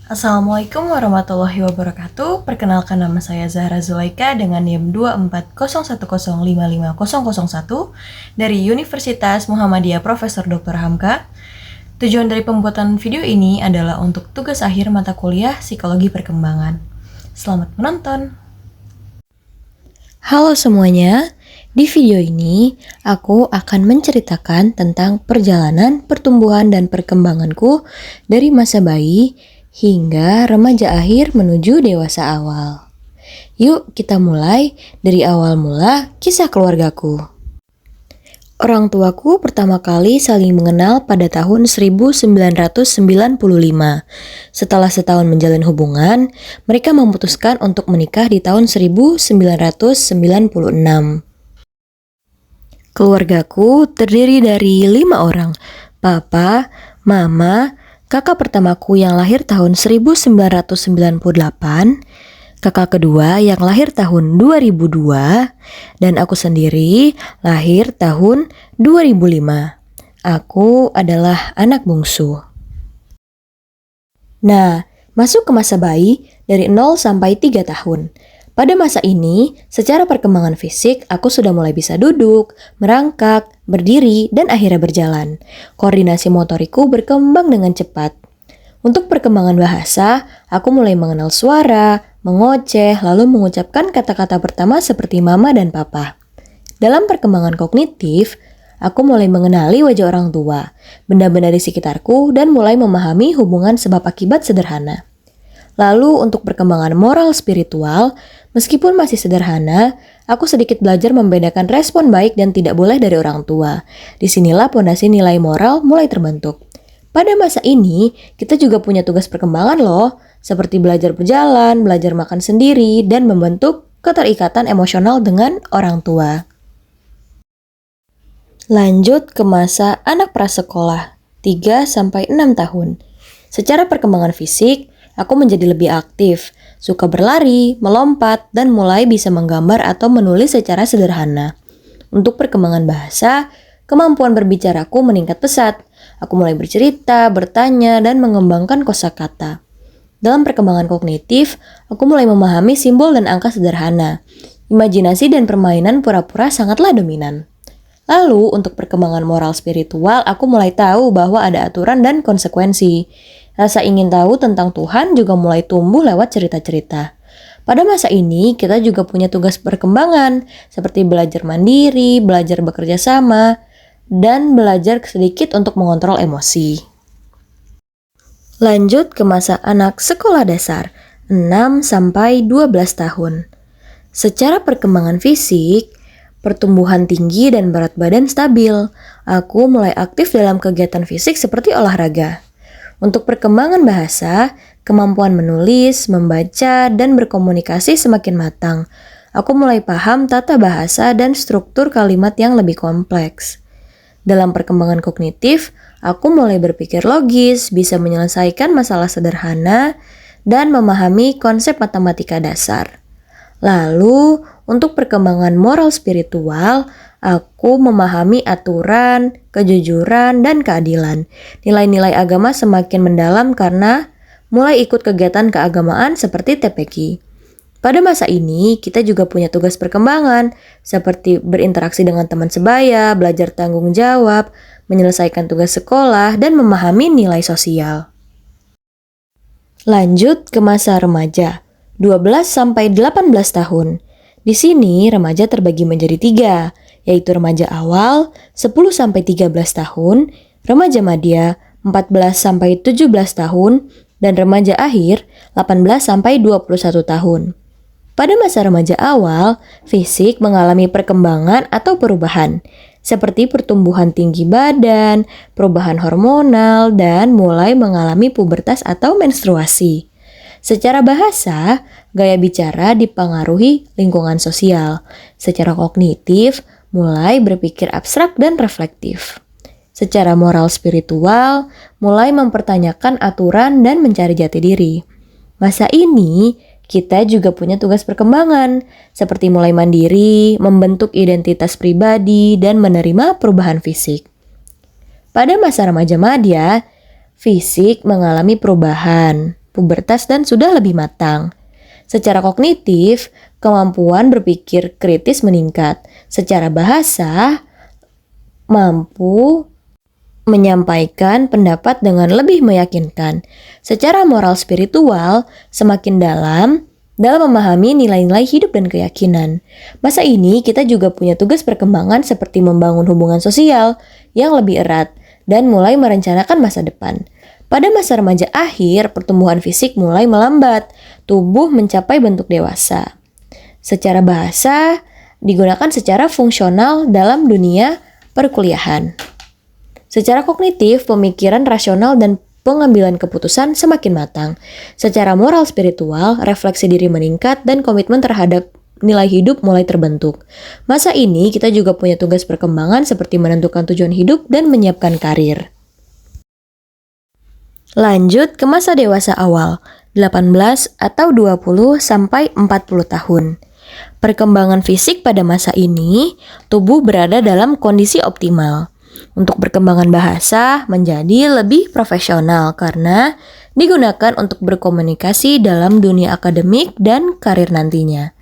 Assalamualaikum warahmatullahi wabarakatuh. Perkenalkan, nama saya Zahra Zulaika dengan NIM 2401055001 dari Universitas Muhammadiyah Profesor Dr. Hamka. Tujuan dari pembuatan video ini adalah untuk tugas akhir mata kuliah Psikologi Perkembangan. Selamat menonton. Halo semuanya. Di video ini, aku akan menceritakan tentang perjalanan pertumbuhan dan perkembanganku dari masa bayi hingga remaja akhir menuju dewasa awal. Yuk kita mulai dari awal mula kisah keluargaku. Orang tuaku pertama kali saling mengenal pada tahun 1995. Setelah setahun menjalin hubungan, mereka memutuskan untuk menikah di tahun 1996. Keluargaku terdiri dari 5 orang, papa, mama, kakak pertamaku yang lahir tahun 1998, kakak kedua yang lahir tahun 2002, dan aku sendiri lahir tahun 2005. Aku adalah anak bungsu. Nah, masuk ke masa bayi dari 0 sampai 3 tahun. Pada masa ini, secara perkembangan fisik, aku sudah mulai bisa duduk, merangkak, berdiri, dan akhirnya berjalan. Koordinasi motoriku berkembang dengan cepat. Untuk perkembangan bahasa, aku mulai mengenal suara, mengoceh, lalu mengucapkan kata-kata pertama seperti mama dan papa. Dalam perkembangan kognitif, aku mulai mengenali wajah orang tua, benda-benda di sekitarku, dan mulai memahami hubungan sebab akibat sederhana. Lalu untuk perkembangan moral spiritual, meskipun masih sederhana, aku sedikit belajar membedakan respon baik dan tidak boleh dari orang tua. Disinilah pondasi nilai moral mulai terbentuk. Pada masa ini, kita juga punya tugas perkembangan loh, seperti belajar berjalan, belajar makan sendiri, dan membentuk keterikatan emosional dengan orang tua. Lanjut ke masa anak prasekolah, 3-6 tahun. Secara perkembangan fisik, aku menjadi lebih aktif, suka berlari, melompat, dan mulai bisa menggambar atau menulis secara sederhana. Untuk perkembangan bahasa, kemampuan berbicaraku meningkat pesat. Aku mulai bercerita, bertanya, dan mengembangkan kosakata. Dalam perkembangan kognitif, aku mulai memahami simbol dan angka sederhana. Imajinasi dan permainan pura-pura sangatlah dominan. Lalu, untuk perkembangan moral spiritual, aku mulai tahu bahwa ada aturan dan konsekuensi. Rasa ingin tahu tentang Tuhan juga mulai tumbuh lewat cerita-cerita. Pada masa ini, kita juga punya tugas perkembangan, seperti belajar mandiri, belajar bekerja sama, dan belajar sedikit untuk mengontrol emosi. Lanjut ke masa anak sekolah dasar, 6-12 tahun. Secara perkembangan fisik, pertumbuhan tinggi dan berat badan stabil. Aku mulai aktif dalam kegiatan fisik seperti olahraga. Untuk perkembangan bahasa, kemampuan menulis, membaca, dan berkomunikasi semakin matang. Aku mulai paham tata bahasa dan struktur kalimat yang lebih kompleks. Dalam perkembangan kognitif, aku mulai berpikir logis, bisa menyelesaikan masalah sederhana, dan memahami konsep matematika dasar. Lalu, untuk perkembangan moral spiritual, aku memahami aturan, kejujuran, dan keadilan. Nilai-nilai agama semakin mendalam karena mulai ikut kegiatan keagamaan seperti TPQ. Pada masa ini, kita juga punya tugas perkembangan, seperti berinteraksi dengan teman sebaya, belajar tanggung jawab, menyelesaikan tugas sekolah, dan memahami nilai sosial. Lanjut ke masa remaja, 12-18 tahun. Di sini, remaja terbagi menjadi 3, yaitu remaja awal 10-13 tahun, remaja madya 14-17 tahun, dan remaja akhir 18-21 tahun. Pada masa remaja awal, fisik mengalami perkembangan atau perubahan, seperti pertumbuhan tinggi badan, perubahan hormonal, dan mulai mengalami pubertas atau menstruasi. Secara bahasa, gaya bicara dipengaruhi lingkungan sosial. Secara kognitif, mulai berpikir abstrak dan reflektif. Secara moral spiritual, mulai mempertanyakan aturan dan mencari jati diri. Masa ini, kita juga punya tugas perkembangan, seperti mulai mandiri, membentuk identitas pribadi, dan menerima perubahan fisik. Pada masa remaja madya, fisik mengalami perubahan, pubertas dan sudah lebih matang. Secara kognitif, kemampuan berpikir kritis meningkat. Secara bahasa, mampu menyampaikan pendapat dengan lebih meyakinkan. Secara moral spiritual, semakin dalam memahami nilai-nilai hidup dan keyakinan. Masa ini kita juga punya tugas perkembangan seperti membangun hubungan sosial yang lebih erat dan mulai merencanakan masa depan. Pada masa remaja akhir, pertumbuhan fisik mulai melambat, tubuh mencapai bentuk dewasa. Secara bahasa, digunakan secara fungsional dalam dunia perkuliahan. Secara kognitif, pemikiran rasional dan pengambilan keputusan semakin matang. Secara moral spiritual, refleksi diri meningkat dan komitmen terhadap nilai hidup mulai terbentuk. Masa ini kita juga punya tugas perkembangan seperti menentukan tujuan hidup dan menyiapkan karir. Lanjut ke masa dewasa awal, 18 atau 20 sampai 40 tahun. Perkembangan fisik pada masa ini, tubuh berada dalam kondisi optimal. Untuk perkembangan bahasa menjadi lebih profesional karena digunakan untuk berkomunikasi dalam dunia akademik dan karir nantinya.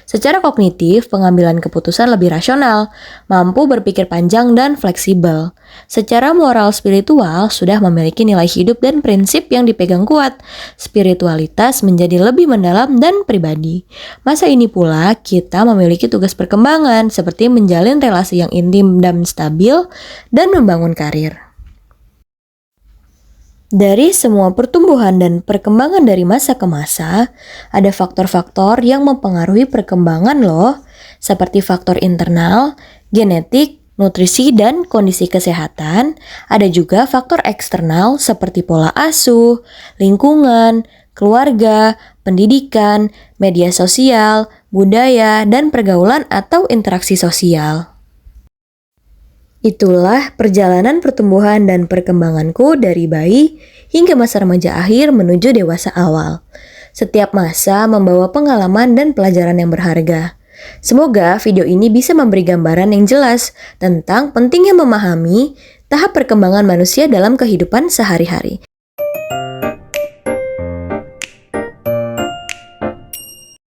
Secara kognitif, pengambilan keputusan lebih rasional, mampu berpikir panjang dan fleksibel. Secara moral spiritual, sudah memiliki nilai hidup dan prinsip yang dipegang kuat. Spiritualitas menjadi lebih mendalam dan pribadi. Masa ini pula, kita memiliki tugas perkembangan seperti menjalin relasi yang intim dan stabil dan membangun karir. Dari semua pertumbuhan dan perkembangan dari masa ke masa, ada faktor-faktor yang mempengaruhi perkembangan loh, seperti faktor internal, genetik, nutrisi, dan kondisi kesehatan. Ada juga faktor eksternal seperti pola asuh, lingkungan, keluarga, pendidikan, media sosial, budaya, dan pergaulan atau interaksi sosial. Itulah perjalanan pertumbuhan dan perkembanganku dari bayi hingga masa remaja akhir menuju dewasa awal. Setiap masa membawa pengalaman dan pelajaran yang berharga. Semoga video ini bisa memberi gambaran yang jelas tentang pentingnya memahami tahap perkembangan manusia dalam kehidupan sehari-hari.